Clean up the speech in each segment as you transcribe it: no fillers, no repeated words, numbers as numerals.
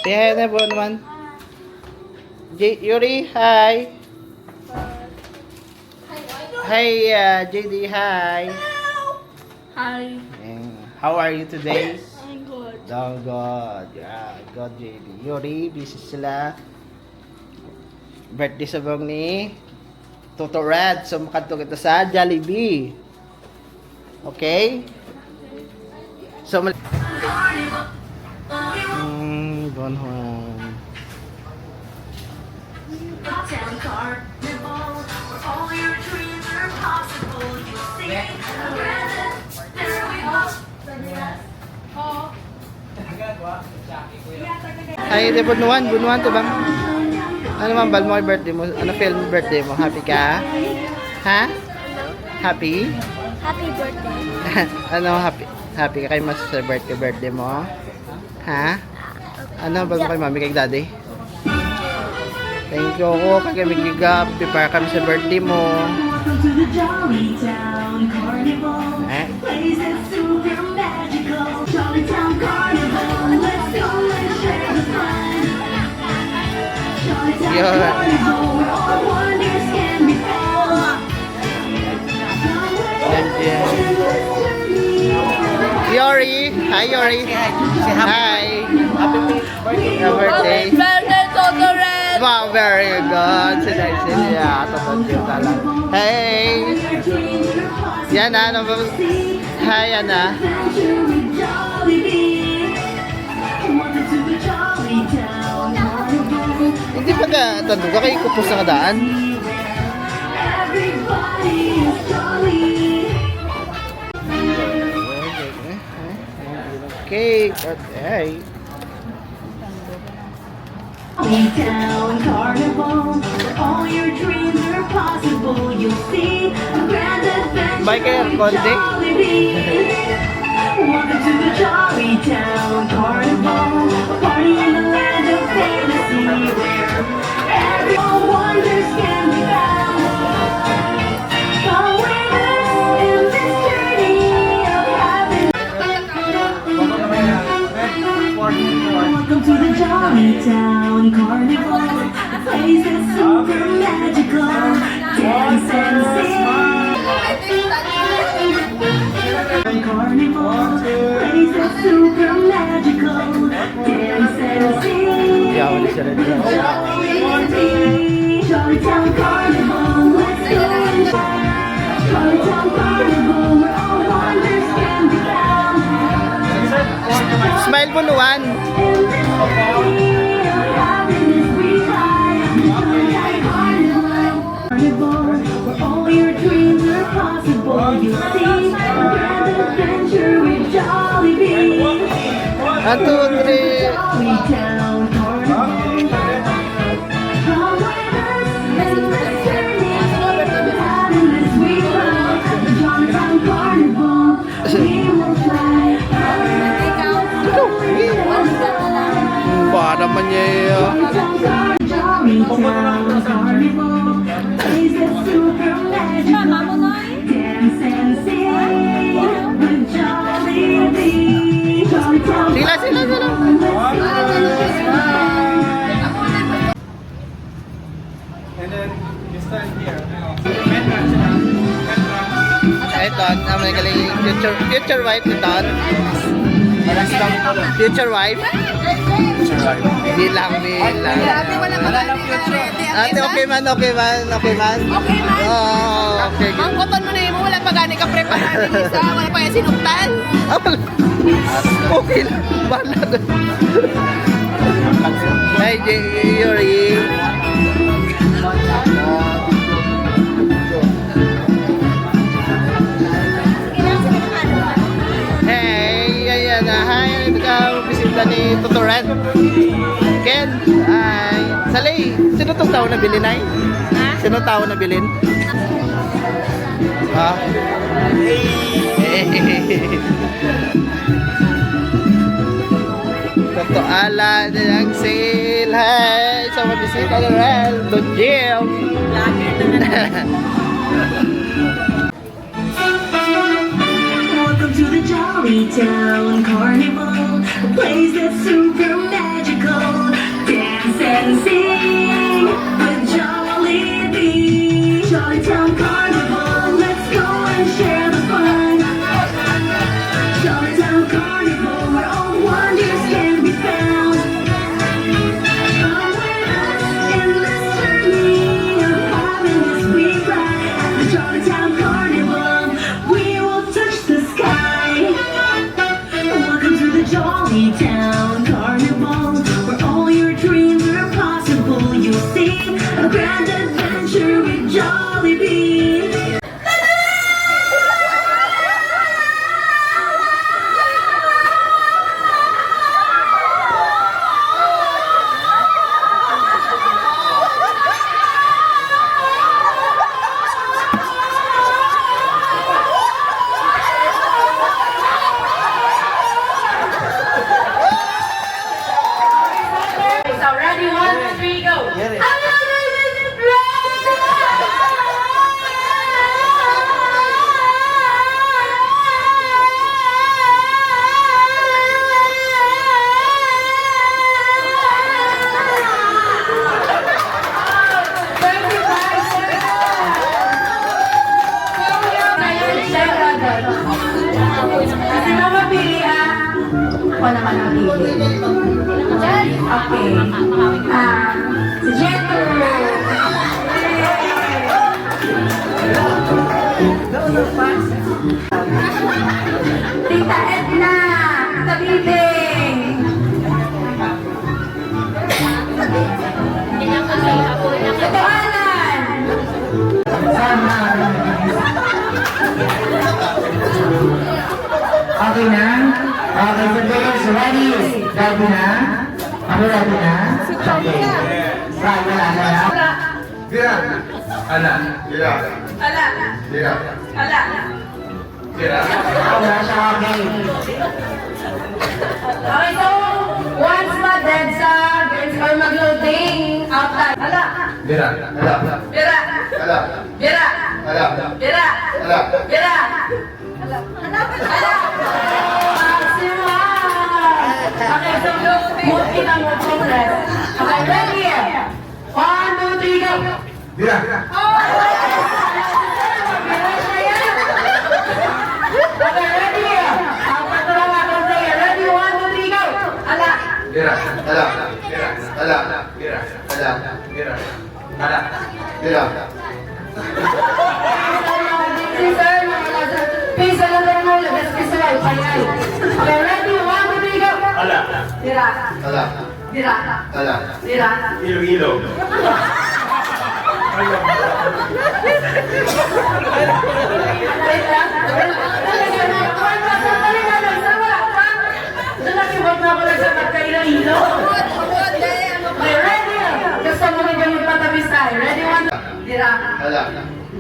Say hi na po naman. Yuri, hi. Hi, JD, hi. Hi. How are you today? I'm good. Oh, God. Yeah, God, JD. Yuri, busy sila. Birthday sabang ni Toto Red. So, makadto kita sa Jollibee. Okay? So, Bon Juan. Uptown Carnival, where all your dreams are possible. You see, there we go. Ay, di bunuan to bang? Ano man bal mo birthday mo? Ano film birthday mo? Happy ka? Ha? Happy? Happy birthday. Ano happy ka kay mas sa birthday mo? Ha? Ano ba mo kay mami kay daddy? Thank you ko kay kami prepare kami sa birthday mo. Welcome to the Jolly Town Carnival. Eh? Place that's super magical. Jolly Town Carnival. Let's go and share the fun. Jolly Town Carnival, where all wonders can be found. Yori! Hi, Yori! Hi! Happy birthday! Birthday, Toto Red! Wow, very good! Sinay siya. Totoo siya talaga. Hey! Yan na. Ano ba? Hi, yan na. Hindi pa ka tando ka kayo kupos sa kadaan? Cake. Okay. Town Carnival, where all your dreams are possible. You'll see a grand adventure. Bye kayo, konti. Welcome to the Jolly Town Carnival, a party in the land of fantasy where every wonders can be found. Come with us in this journey of happiness. Welcome to the Jolly Town Carnival, a place that's super magical. Dance and sing. Carnival, place that's super magical. Dance and sing. Yeah, what is it? Jolly Town Carnival, let's go. Jolly Town Carnival, where all wonders can be found. Smile bunuan. Where all your dreams are possible. You see a grand adventure with Jollibee. 1, 2, 3. Jolly Town Carnival. Come with us in this journey of happiness we find. The Jolly Town Carnival, we will fly. Ba naman niya Jolly Town Carnival, place that's super magical. Dance and sing with Jollibee. Jolly Town Sila. And then you stand here. Ito, naman galing future wife ni Ton. Future wife? Bilang. Ate, okay man. Okay man. Oh, okay. Ang koton mo na yun mo, wala pa gani ka prepare isa, wala pa yung sinuktan. Okay lang. Bahala na. Hi, Yuri. Hey, ayan na. Hi, ikaw, bisita ni Toto Red. Ken, ay, Salay, sino tong tao na bilin ay? Sino tao na bilin? Ha? Toto Ala ng sale. Hi, sa mga bisita ni Red. Don Jim. Welcome to the Jolly Town Carnival, a place that's super magical. sing with Jollibee. Jollytown Carnival, let's go and share the fun. Jollytown Carnival, where all wonders can be found. Come with us in this journey of happiness we ride. At the Jollytown Carnival, we will touch the sky. Welcome to the Jollytown Carnival, where all your dreams are possible. You'll see a grand adventure with Jollibee. So ready, 1, 2, 3, go. Kasi mapapili ako naman ang pili. Okay. Si Jeto. Tita Edna. Tita Bibing. Tita Alan. Okay na? Okay, so players, ready? Ready na? Ako ready na? Okay. Right, wala na. Dira. Ala. Dira. Ala. Dira. Ala. Dira. Wala siya, okay. Okay, so once ma-dead sa girls or mag-loading outside. Ala. Dira. Ala. Bira. Ala. Bira. Ala. Bira. Ala. Bira. Ala. Okay, so move in ang progress. Okay, ready? 1, 2, 3, go. Dira. Okay, ready? Apat na lang ako sa'yo. Ready? 1, 2, 3, go. Ala. Dira. Ala. Dira. Ala. Dira. Ala. Dira. Ala. Dira. Please, alam mo, labas ka sa payay. Okay, ready? 1, 2, 3, go. Ala. Dira. Ala. Dira. Ala. Dira. Iloilo. Wait lang. Nakibot na ako nagsabat ka Iloilo. Okay, ready? Gusto mo rin yung patabis tayo. Ready? 1, Dira. Ala.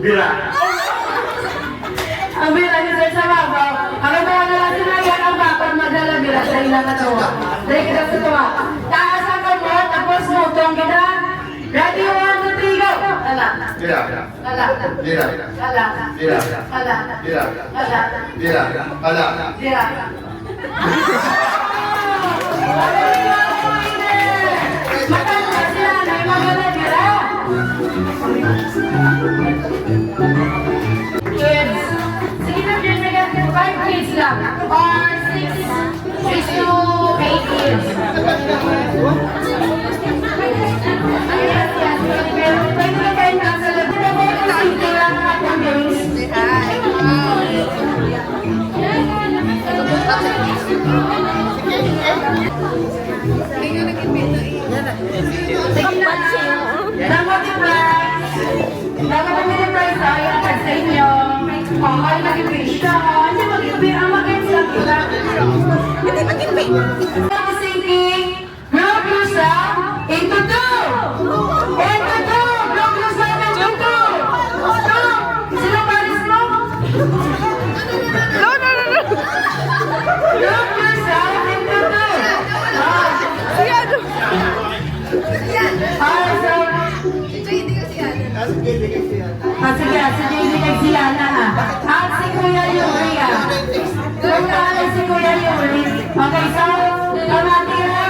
Dira. Ang bira ni Sir sa babaw. Ang mga na lang sinayan ang bakod maglalabira sa ilang katawa. Dahil kita sa tuwa. Taas ang kamot, tapos mutong kita. Ready? 1, 2, 3, go! Ala. Dira. Ala. Dira. Ala. Dira. Ala. Dira. Ala. Dira. Ala. Dira. Matanda sila na yung mga nabira. Kids. Sige na, Jen, may 5 kids lang. Or 6 to 8 kids. Yes, yes. Pero pwede na kayo nasa labas. Simple lang ang ating games. Sige na. Dapat yung prize. Dapat yung prize ay ang sa inyo. Ay, mag-ibig siya. Hindi mag-ibig. Ang mag-ibig lang kita. Hindi mag-ibig. Stop thinking. Block yourself into 2. Into 2. Block yourself into 2. Stop. Sino paris mo? No. Block yourself into 2. Sige, si JD kay si Yana ha. At si Kuya Yuri ha. Kung si Kuya Yuri. Okay, so, ang natira,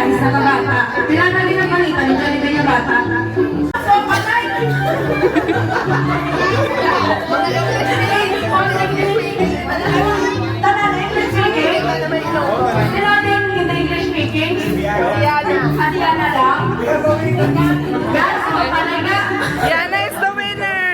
guys, nakabata. Pinanali ng balita ni Jollibee niya bata. So, patay! Tanan, English speaking? Sino din hindi English speaking? Diana lang? Guys, patay nga! Yana is the winner!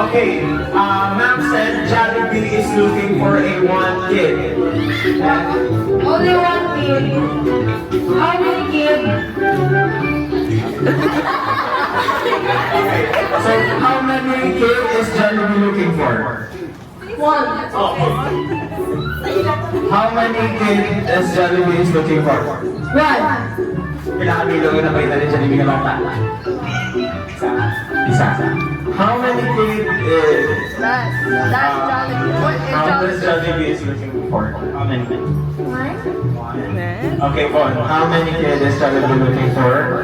Okay, ma'am said Jollibee is looking for a one kid. Only one kid. How many kids? So how many kid is Jollibee looking for? One. How many kid is Jollibee is looking for? One. Kailangan bilog na nakita ni Jollibee na bata. Isa. How many kid is how does Jollibee is looking for? How many? Okay, Bon. How many kid is Jollibee looking for?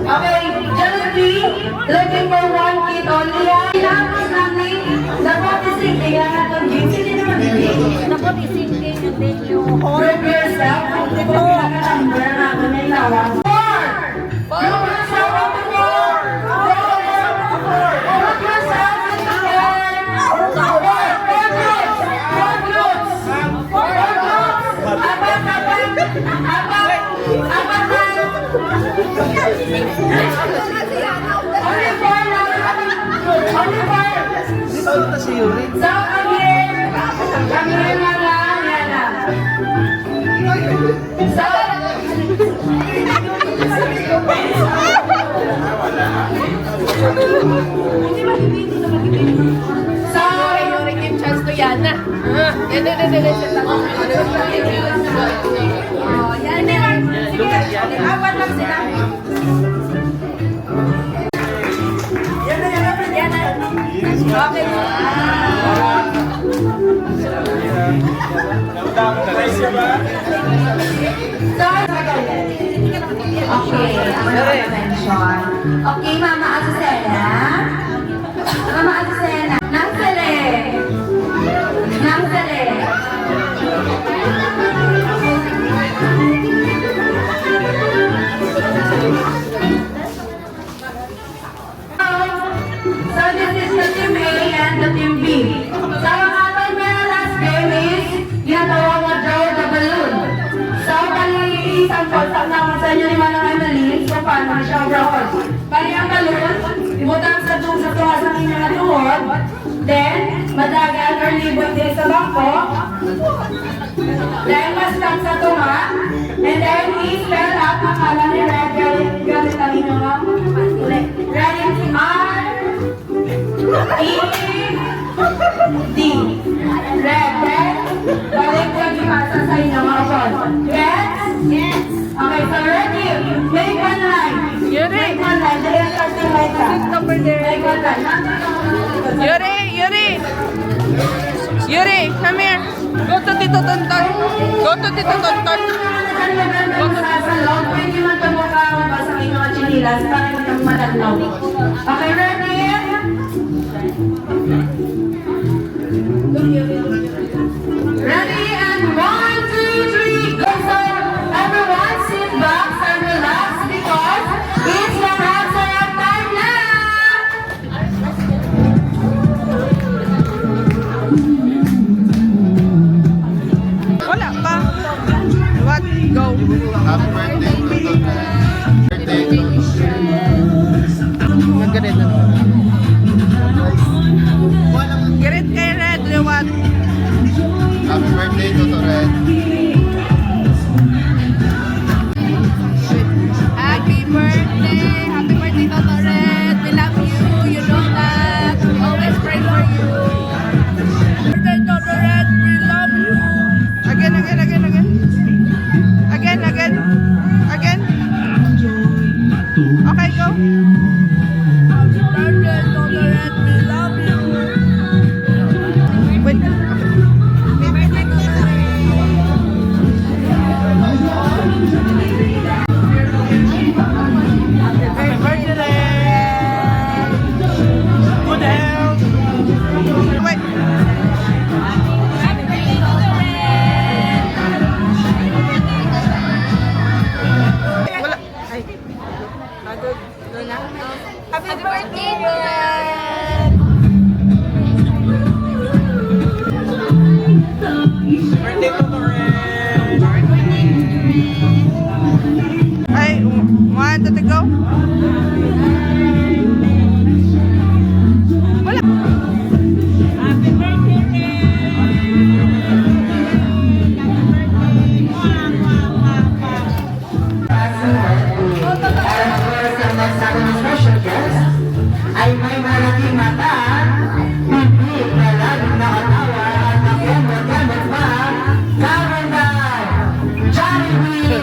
Okay, Jollibee, looking for one kid only. Tapos namin, dapat isingin na natin yung hindi naman hindi. Dapat isingin and then yung Prove yourself. Hindi ko nakakatambra na ako may tawag. Four! Prove yourself on the floor! Prove yourself on the floor! Four groups! Four groups! Four groups! Apat! Only four lang. Only four. Saan na si Yuri? So, again, na lang, yan na. So, Give chance to Yana. apat lang sila. Okay, ang attention. Okay, Mama Azucena. Mama Azucena. Nang sele. So this is the team A and the team B. So ang ating last game is yung tawag na draw the balloon. So isang kontak naman sa inyo ni Manang Emily. So paano siya draw? Bali ang balloon, ibutang sa tuwas ng inyong tuhod. Then, madagan or libot din sa bangko. Then, mastak sa tunga. And then, i-spell out ang kalan ni Red gamit ang inyong Ready? R-E-D. Red. Balik ko yung ipasa sa inyong mga phone. Yes? Yes. Okay, so ready? Make one line. Yuri! Make one line. Dali ang starting line ka. Over there. Make one line. Yuri, come here. Go to Tito Tonton. Go to Tito Tonton. Pwede man ito mukha sa inyong chinilas para hindi kang matatlaw. Okay, ready? Ready and 1, 2, 3, go! So, everyone sit back and relax because it's your answer time now! Wala pa. What? Go. Happy birthday to Ang ganito. Get kay Red. What? Happy birthday to Red. Happy birthday. Happy birthday, Toto Red. We love you. You know that. We always pray for you. Birthday, Toto Red. We love you. Again. Okay, go. Happy birthday, Toto Red. We love you. Happy birthday, Ren! Birthday to Torren! Ay, 1, 2, go! Wala! Happy birthday, Special guest ay may malaking mata, bibig na laging nakatawa at nakumot-gamot pa, Caroline Jollibee!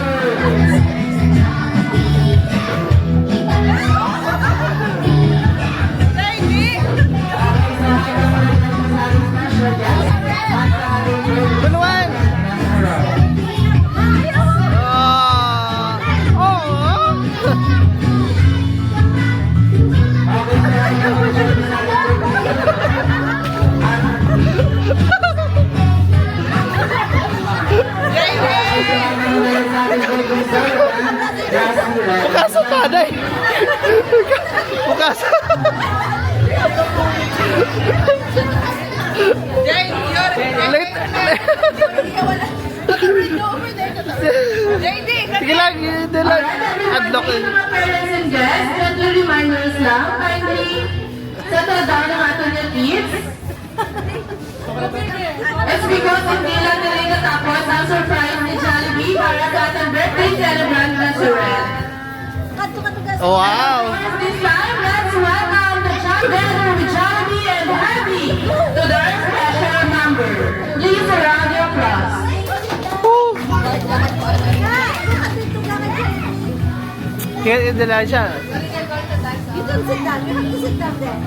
Bunuan! Bukas ang taday! Bukas! Late! Sige lang, yun lang. Adlock. Mga parents and guests, gentle reminders lang, kindly settle down ang ating your kids. It's because hindi lang nila natapos ang surprise ni Jollibee para sa ating birthday celebrant na si Ren. Oh, wow! This time, let's welcome the child dinner with Jollibee and Herbie to their special number. Please surround your applause. Kaya idala siya. You can sit down. You have to sit down there.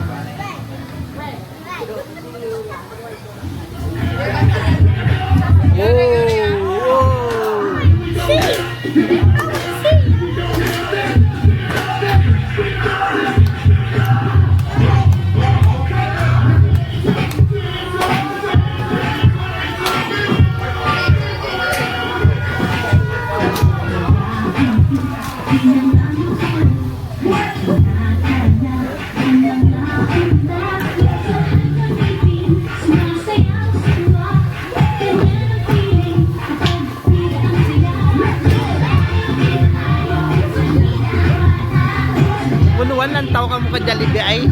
Bunuan ng tao ka mo ka Jollibee ay.